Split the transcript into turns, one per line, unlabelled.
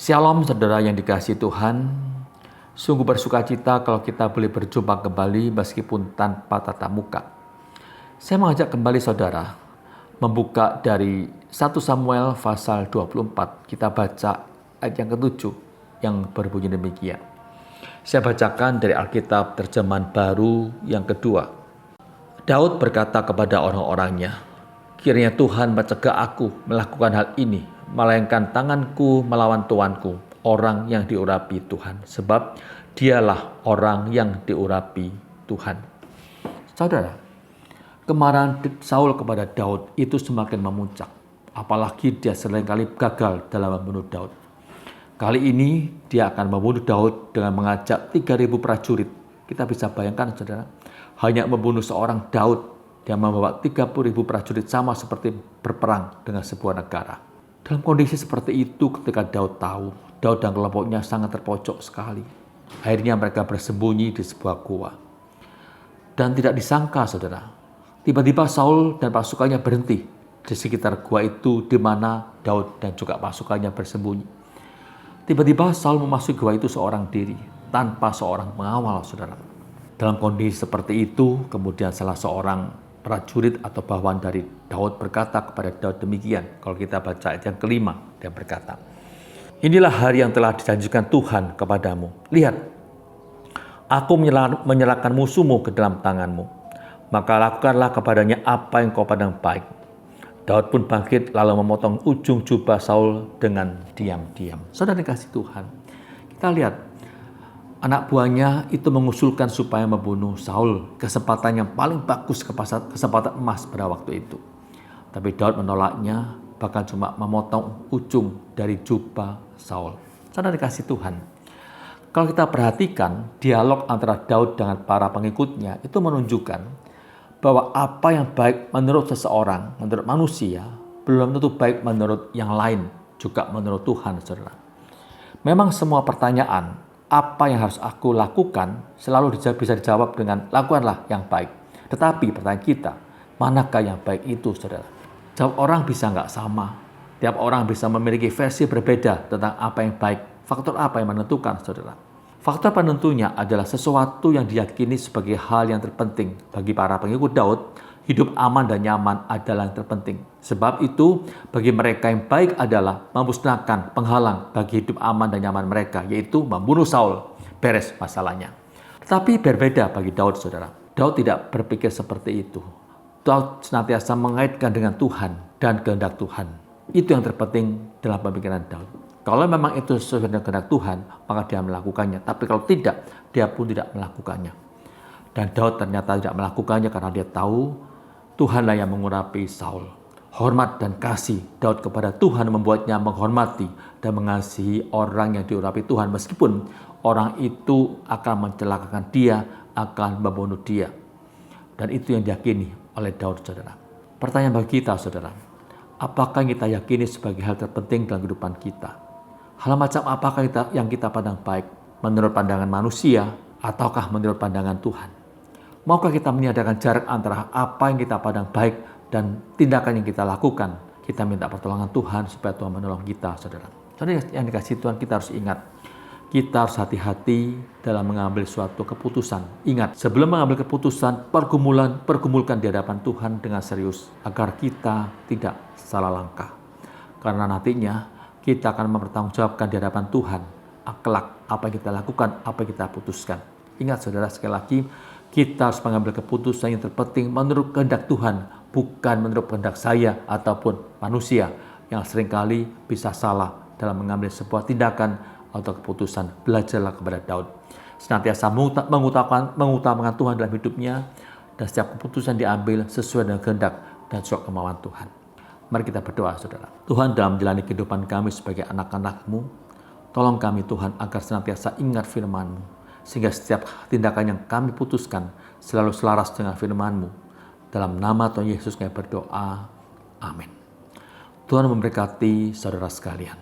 Shalom saudara yang dikasihi Tuhan. Sungguh bersukacita kalau kita boleh berjumpa kembali meskipun tanpa tatap muka. Saya mengajak kembali saudara membuka dari 1 Samuel pasal 24. Kita baca ayat yang ke-7 yang berbunyi demikian. Saya bacakan dari Alkitab terjemahan baru yang kedua. Daud berkata kepada orang-orangnya, "Kiranya Tuhan mencegah aku melakukan hal ini, melainkan tanganku melawan tuanku, orang yang diurapi Tuhan, sebab dialah orang yang diurapi Tuhan." Saudara, kemarahan Saul kepada Daud itu semakin memuncak, apalagi dia seringkali gagal dalam membunuh Daud. Kali ini dia akan membunuh Daud dengan mengajak 3.000 prajurit. Kita bisa bayangkan saudara, hanya membunuh seorang Daud, dia membawa 30.000 prajurit, sama seperti berperang dengan sebuah negara. Dalam kondisi seperti itu, ketika Daud tahu, Daud dan kelompoknya sangat terpojok sekali. Akhirnya mereka bersembunyi di sebuah gua. Dan tidak disangka saudara, tiba-tiba Saul dan pasukannya berhenti di sekitar gua itu di mana Daud dan juga pasukannya bersembunyi. Tiba-tiba Saul memasuki gua itu seorang diri, tanpa seorang pengawal saudara. Dalam kondisi seperti itu, kemudian salah seorang prajurit atau bawahan dari Daud berkata kepada Daud demikian. Kalau kita baca ayat yang kelima, dia berkata, "Inilah hari yang telah dijanjikan Tuhan kepadamu. Lihat, aku menyerahkan musuhmu ke dalam tanganmu. Maka lakukanlah kepadanya apa yang kau pandang baik." Daud pun bangkit lalu memotong ujung jubah Saul dengan diam-diam. Saudara dikasihi Tuhan, kita lihat anak buahnya itu mengusulkan supaya membunuh Saul, kesempatan yang paling bagus, kesempatan emas pada waktu itu. Tapi Daud menolaknya, bahkan cuma memotong ujung dari jubah Saul. Saudara dikasihi Tuhan, kalau kita perhatikan dialog antara Daud dengan para pengikutnya itu menunjukkan bahwa apa yang baik menurut seseorang, menurut manusia, belum tentu baik menurut yang lain, juga menurut Tuhan, saudara. Memang semua pertanyaan, apa yang harus aku lakukan, selalu bisa dijawab dengan lakukanlah yang baik. Tetapi pertanyaan kita, manakah yang baik itu, saudara? Jawab orang bisa nggak sama. Tiap orang bisa memiliki versi berbeda tentang apa yang baik. Faktor apa yang menentukan, saudara? Faktor penentunya adalah sesuatu yang diyakini sebagai hal yang terpenting. Bagi para pengikut Daud, hidup aman dan nyaman adalah yang terpenting. Sebab itu, bagi mereka yang baik adalah memusnahkan penghalang bagi hidup aman dan nyaman mereka, yaitu membunuh Saul. Beres masalahnya. Tetapi berbeda bagi Daud, saudara. Daud tidak berpikir seperti itu. Daud senantiasa mengaitkan dengan Tuhan dan kehendak Tuhan. Itu yang terpenting dalam pemikiran Daud. Kalau memang itu sesuai dengan kehendak Tuhan, maka dia melakukannya. Tapi kalau tidak, dia pun tidak melakukannya. Dan Daud ternyata tidak melakukannya karena dia tahu Tuhanlah yang mengurapi Saul. Hormat dan kasih Daud kepada Tuhan membuatnya menghormati dan mengasihi orang yang diurapi Tuhan, meskipun orang itu akan mencelakakan dia, akan membunuh dia. Dan itu yang diyakini oleh Daud, saudara. Pertanyaan bagi kita, saudara, apakah yang kita yakini sebagai hal terpenting dalam kehidupan kita? Hal macam apakah yang kita pandang baik menurut pandangan manusia ataukah menurut pandangan Tuhan? Maukah kita meniadakan jarak antara apa yang kita pandang baik dan tindakan yang kita lakukan? Kita minta pertolongan Tuhan supaya Tuhan menolong kita, saudara. Saudara yang dikasihi Tuhan, kita harus ingat, kita harus hati-hati dalam mengambil suatu keputusan. Ingat, sebelum mengambil keputusan, pergumulkan di hadapan Tuhan dengan serius agar kita tidak salah langkah. Karena nantinya kita akan mempertanggungjawabkan di hadapan Tuhan kelak apa yang kita lakukan, apa yang kita putuskan. Ingat saudara, sekali lagi, kita harus mengambil keputusan yang terpenting menurut kehendak Tuhan, bukan menurut kehendak saya ataupun manusia yang seringkali bisa salah dalam mengambil sebuah tindakan atau keputusan. Belajarlah kepada Daud, senantiasa mengutamakan Tuhan dalam hidupnya, dan setiap keputusan diambil sesuai dengan kehendak dan juga kemauan Tuhan. Mari kita berdoa, saudara. Tuhan, dalam menjalani kehidupan kami sebagai anak-anak-Mu, tolong kami Tuhan agar senantiasa ingat firman-Mu, sehingga setiap tindakan yang kami putuskan selalu selaras dengan firman-Mu. Dalam nama Tuhan Yesus kami berdoa. Amin. Tuhan memberkati saudara sekalian.